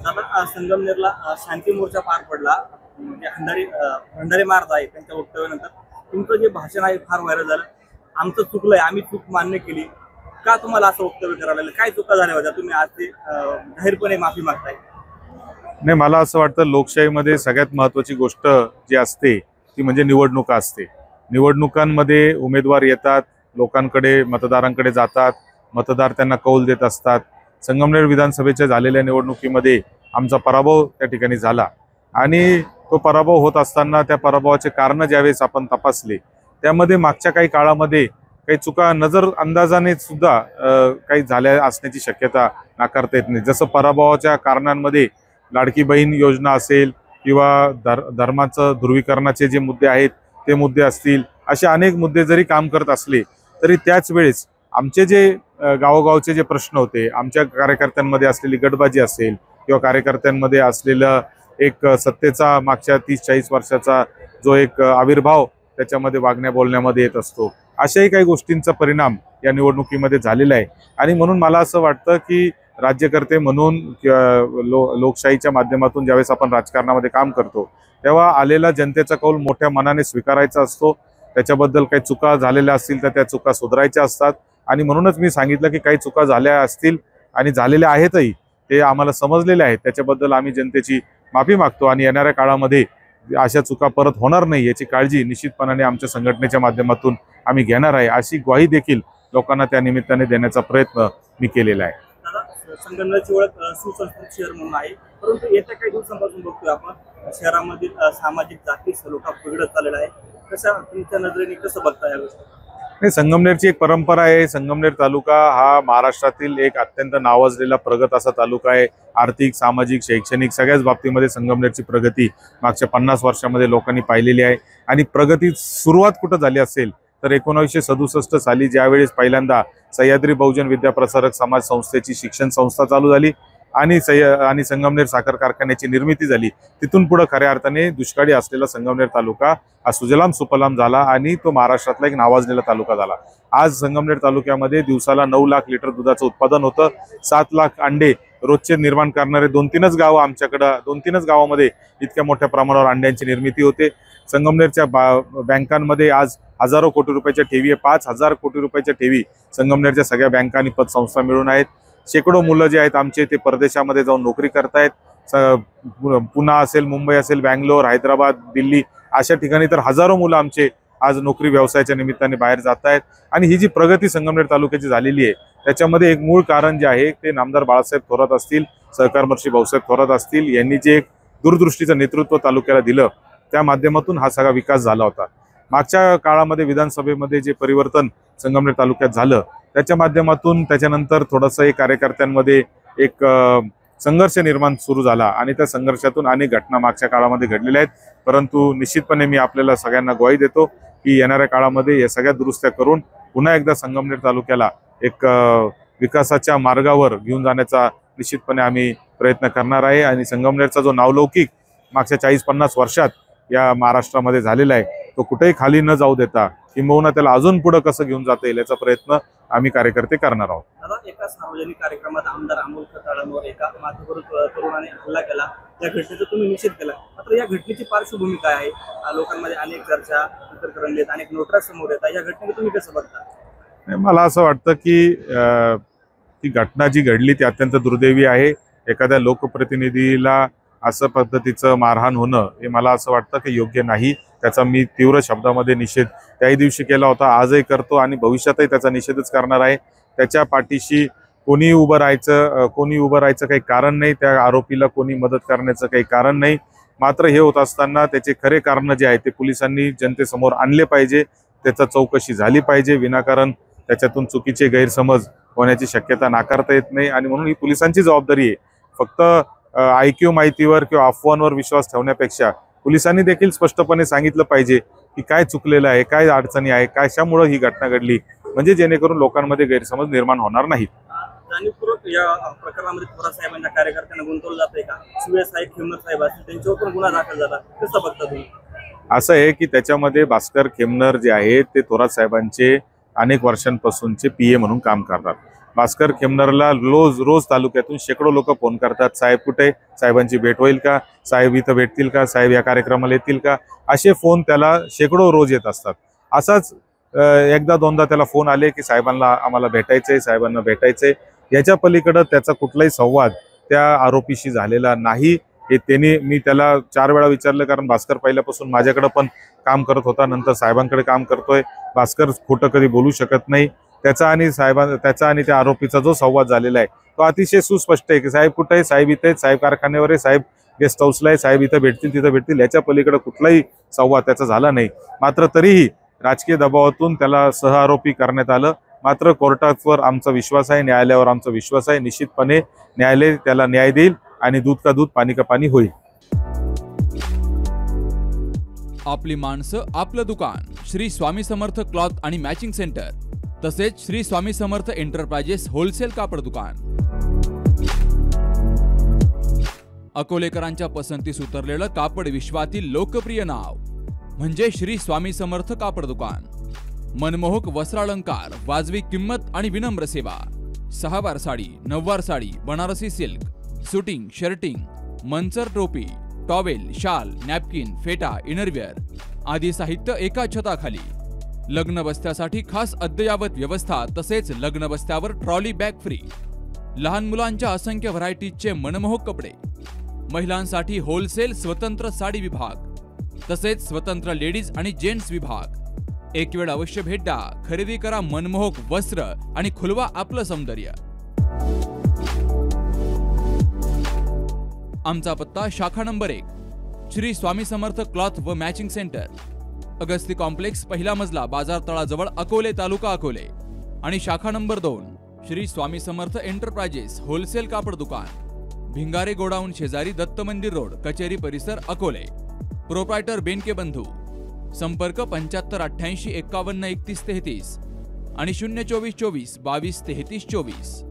दादा संगमनेरला शांती मोर्चा पार पडला. म्हणजे भंडारी महाराज आहे त्यांच्या वक्तव्यानंतर तुमचं जे भाषण आहे फार व्हायरल झालं. आमचं चुकलंय, आम्ही चूक मान्य केली. का तुम्हाला असं वक्तव्य करावं लागलं? काय चुका झाल्या होत्या? तुम्ही आज ते जाहीरपणे माफी मागताय. नाही, मला असं वाटतं लोकशाहीमध्ये सगळ्यात महत्त्वाची गोष्ट जी असते ती म्हणजे निवडणुका असते. निवडणुकांमध्ये उमेदवार येतात, लोकांकडे मतदारांकडे जातात, मतदार त्यांना कौल देत असतात. संगमनेर विधानसभेच्या झालेल्या निवडणुकीमध्ये आमचा पराभव त्या ठिकाणी झाला आणि तो पराभव होत असताना त्या पराभवाचे कारण ज्यावेळेस आपण तपासले त्यामध्ये मागच्या काही काळामध्ये काही चुका नजर अंदाजाने सुद्धा काही झाल्या असण्याची शक्यता नाकारता येत नाही. जसं पराभवाच्या कारणांमध्ये लाडकी बहीण योजना असेल किंवा धर्माचं ध्रुवीकरणाचे जे मुद्दे आहेत ते मुद्दे असतील, असे अनेक मुद्दे जरी काम करत असले तरी त्याच वेळेस आमचे जे गावोगावचे जे प्रश्न होते, आमच्या कार्यकर्त्यांमध्ये असलेली गटबाजी असेल किंवा कार्यकर्त्यांमध्ये असलेलं एक सत्तेचा मागच्या 30-40 वर्षाचा जो एक आविर्भाव त्याच्यामध्ये वागण्या बोलण्यामध्ये येत असतो, अशाही काही गोष्टींचा परिणाम या निवडणुकीमध्ये झालेला आहे. आणि म्हणून मला असं वाटतं की राज्यकर्ते म्हणून लोकशाहीच्या माध्यमातून ज्यावेळेस आपण राजकारणामध्ये काम करतो तेव्हा आलेला जनतेचा कौल मोठ्या मनाने स्वीकारायचा असतो. त्याच्याबद्दल काही चुका झालेल्या असतील तर त्या चुका सुधारायच्या असतात आणि म्हणूनच मी सांगितलं की काही चुका झाल्या असतील आणि झालेल्या आहेतही, ते आम्हाला समजलेले आहेत. त्याच्याबद्दल आम्ही जनतेची माफी मागतो आणि येणाऱ्या काळामध्ये अशा चुका परत होणार नाही याची काळजी निश्चितपणाने आमच्या संघटनेच्या माध्यमातून आम्ही घेणार आहे, अशी ग्वाही देखील लोकांना त्या निमित्ताने देण्याचा प्रयत्न मी केलेला आहे. संगमनेरची ओळख सुसंस्कृत शहर म्हणून आहे, परंतु येत्या काही दिवसांपासून बघतोय आपण शहरामधील सामाजिक जाती सलोखा बिघडत चाललेला आहे. कशा तुमच्या नजरेने कसं बघता या गोष्टी? नाही, संगमनेरची एक परंपरा आहे. संगमनेर तालुका हा महाराष्ट्रातील एक अत्यंत नावाजलेला प्रगत असा तालुका आहे. आर्थिक, सामाजिक, शैक्षणिक सगळ्याच बाबतीमध्ये संगमनेरची प्रगती मागच्या 50 वर्षामध्ये लोकांनी पाहिलेली आहे. आणि प्रगती सुरुवात कुठं झाली असेल तर 1967 साली ज्यावेळेस पहिल्यांदा सह्याद्री बहुजन विद्याप्रसारक समाज संस्थेची शिक्षण संस्था चालू झाली आणि संगमनेर साखर कारखान्याची निर्मिती झाली, तिथून पुढे खऱ्या अर्थाने दुष्काळी असलेला संगमनेर तालुका हा सुजलाम सुफलाम झाला आणि तो महाराष्ट्रातला एक नावाजलेला तालुका झाला. आज संगमनेर तालुक्यामध्ये दिवसाला 9 लाख लिटर दुधाचं उत्पादन होतं. 7 लाख अंडे रोजचे निर्माण करणारे 2-3च गावं आमच्याकडं, 2-3च गावामध्ये इतक्या मोठ्या प्रमाणावर अंड्यांची निर्मिती होते. संगमनेरच्या बँकांमध्ये आज हजारो कोटी रुपयाच्या ठेवी आहे. 5,000 कोटी रुपयाच्या ठेवी संगमनेरच्या सगळ्या बँका आणि पतसंस्था मिळून आहेत. शेकडो मुलं जे आहेत आमचे ते परदेशामध्ये जाऊन नोकरी करतायत. पुणे असेल, मुंबई असेल, बँगलोर, हैदराबाद, दिल्ली अशा ठिकाणी तर हजारो मुलं आमचे आज नोकरी व्यवसायाच्या निमित्ताने बाहेर जात आहेत. आणि ही जी प्रगती संगमनेर तालुक्याची झालेली आहे त्याच्यामध्ये एक मूळ कारण जे आहे ते नामदार बाळासाहेब थोरात असतील, सहकारमंत्री भाऊसाहेब थोरात असतील, यांनी जे एक दूरदृष्टीचं नेतृत्व तालुक्याला दिलं त्या माध्यमातून हा सगळा विकास झाला होता. मागच्या काळामध्ये विधानसभेमध्ये जे परिवर्तन संगमनेर तालुक्यात झालं त्याच्या माध्यमातून त्याच्यानंतर थोडंसं एक कार्यकर्त्यांमध्ये एक संघर्ष निर्माण सुरू झाला आणि त्या संघर्षातून अनेक घटना मागच्या काळामध्ये घडलेल्या आहेत. परंतु निश्चितपणे मी आपल्याला सगळ्यांना ग्वाही देतो की येणाऱ्या काळामध्ये या सगळ्या दुरुस्त्या करून पुन्हा एकदा संगमनेर तालुक्याला एक विकासाच्या मार्गावर घेऊन जाण्याचा निश्चितपणे आम्ही प्रयत्न करणार आहे. आणि संगमनेरचा जो नावलौकिक मागच्या 40-50 वर्षात या महाराष्ट्रामध्ये झालेला आहे तो कुठेही खाली न जाऊ देता किंबहुना त्याला अजून पुढे कसं घेऊन जाता येईल याचा प्रयत्न आम्ही कार्यकर्ते करणार आहोत. दादा, एका सार्वजनिक कार्यक्रमात आमदार अमोल खताळांवर एका माथेभरू तरुणाने हल्ला केला, या घटनेचा तुम्ही निषेध केला. मात्र या घटनेची पार्श्वभूमी काय आहे? लोकांमध्ये अनेक चर्चा प्रकरण आहेत, अनेक नोटऱ्या समोर येतात. या घटनेला तुम्ही कसं बघता? मला असं वाटतं की ती घटना जी घडली ती अत्यंत दुर्दैवी आहे. एखाद्या लोकप्रतिनिधीला असं पद्धतीचं मारहाण होणं हे मला असं वाटतं की योग्य नाही. त्याचा मी तीव्र शब्दामध्ये निषेध त्याही दिवशी केला होता, आजही करतो आणि भविष्यातही त्याचा निषेधच करणार आहे. त्याच्या पाठीशी कोणी उभं राहायचं काही कारण नाही, त्या आरोपीला कोणी मदत करण्याचं काही कारण नाही. मात्र हे होत असताना त्याचे खरे कारण जे आहे ते पोलिसांनी जनतेसमोर आणले पाहिजे, त्याचा चौकशी झाली पाहिजे. विनाकारण त्याच्यातून चुकीचे गैरसमज होण्याची शक्यता नाकारता येत नाही आणि म्हणून ही पोलिसांची जबाबदारी आहे. फक्त ऐकीव माहितीवर किंवा अफवांवर विश्वास ठेवण्यापेक्षा पोलिसांनी देखील स्पष्टपणे सांगितलं पाहिजे की काय चुकलेलं आहे, काय अडचणी आहे, कशामुळे ही घटना घडली, म्हणजे जेणेकरून लोकांमध्ये गैरसमज निर्माण होणार नाहीत. जाणीवपूर्वक या प्रकरणामध्ये थोरात साहेबांच्या कार्यकर्त्यांना गुंतवलं जातंय का? शिवे साहेब, खेमनर साहेब असतील त्यांच्यावर पण गुन्हा दाखल झाला, कसं बघता तुम्ही? असं आहे की त्याच्यामध्ये भास्कर खेमनर जे आहेत ते थोरात साहेबांचे अनेक वर्षांपासूनचे PA म्हणून काम करतात भास्कर खेमनरला रोज तालुक्यातून शेकडो लोक फोन करतात, साहेब कुठे, साहेबांची भेट होईल का, साहेब इथं भेटतील का, साहेब या कार्यक्रमाला येतील का, असे फोन त्याला शेकडो रोज येत असतात. असाच एकदा दोनदा त्याला फोन आले की साहेबांना आम्हाला भेटायचंय, साहेबांना भेटायचंय. याच्या पलीकडे त्याचा कुठलाही संवाद त्या आरोपीशी झालेला नाही. हे मी त्याला 4 वेळा विचारलं, कारण भास्कर पहिल्यापासून माझ्याकडे पण काम करत होता, नंतर साहेबांकडे काम करतोय. भास्कर खोटं कधी बोलू शकत नाही. त्याचा आणि त्या आरोपीचा जो संवाद झालेला आहे तो अतिशय सुस्पष्ट आहे की साहेब कुठे आहे, साहेब इथे आहेत, साहेब कारखान्यावर आहे, साहेब गेस्ट हाऊसला आहे, साहेब इथं भेटतील तिथं भेटतील. याच्या पलीकडे कुठलाही संवाद त्याचा झाला नाही. मात्र तरीही राजकीय दबावातून त्याला सहआरोपी करण्यात आलं. मात्र कोर्टावर आमचा विश्वास आहे, न्यायालयावर आमचा विश्वास आहे. निश्चितपणे न्यायालय त्याला न्याय देईल आणि दूध का दूध पाणी का पाणी होईल. आपली माणसं आपलं दुकान श्री स्वामी समर्थ क्लॉथ आणि मॅचिंग सेंटर, तसेच श्री स्वामी समर्थ एंटरप्राइजेस होलसेल कापड दुकान. अकोलेकरांच्या पसंतीस उतरलेलं कापड विश्वातील लोकप्रिय नाव म्हणजे श्री स्वामी समर्थ कापड दुकान. मनमोहक वस्त्रालंकार, वाजवी किंमत आणि विनम्र सेवा. 6 वार साडी, 9 वार sari, Banarasi silk, suiting, shirting, Manchar टोपी, टॉवेल, शाल, नॅपकिन, फेटा, इनरवेअर आदी साहित्य एका छताखाली. लग्न बस्त्यासाठी खास अद्ययावत व्यवस्था, तसेच लग्न बस्त्यावर ट्रॉली बॅग फ्री. लहान मुलांच्या असंख्य व्हरायटीजचे मनमोहक कपडे. महिलांसाठी होलसेल स्वतंत्र साडी विभाग, तसेच स्वतंत्र लेडीज आणि जेंट्स विभाग. एक वेळ अवश्य भेट द्या. खरेदी करा मनमोहक वस्त्र आणि खुलवा आपलं सौंदर्य. आमचा पत्ता शाखा नंबर 1 श्री स्वामी समर्थ क्लॉथ व मॅचिंग सेंटर, अगस्ती कॉम्प्लेक्स, पहिला मजला, बाजार तळाजवळ, अकोले, तालुका अकोले. आणि शाखा number 2 Shri Swami Samarth enterprises wholesale कापड दुकान, भिंगारे गोडाऊन शेजारी, दत्त मंदिर रोड, कचेरी परिसर, अकोले. प्रोप्रायटर बेनके बंधू. संपर्क 75 88 51 31 33 आणि 024 24 22 33 24.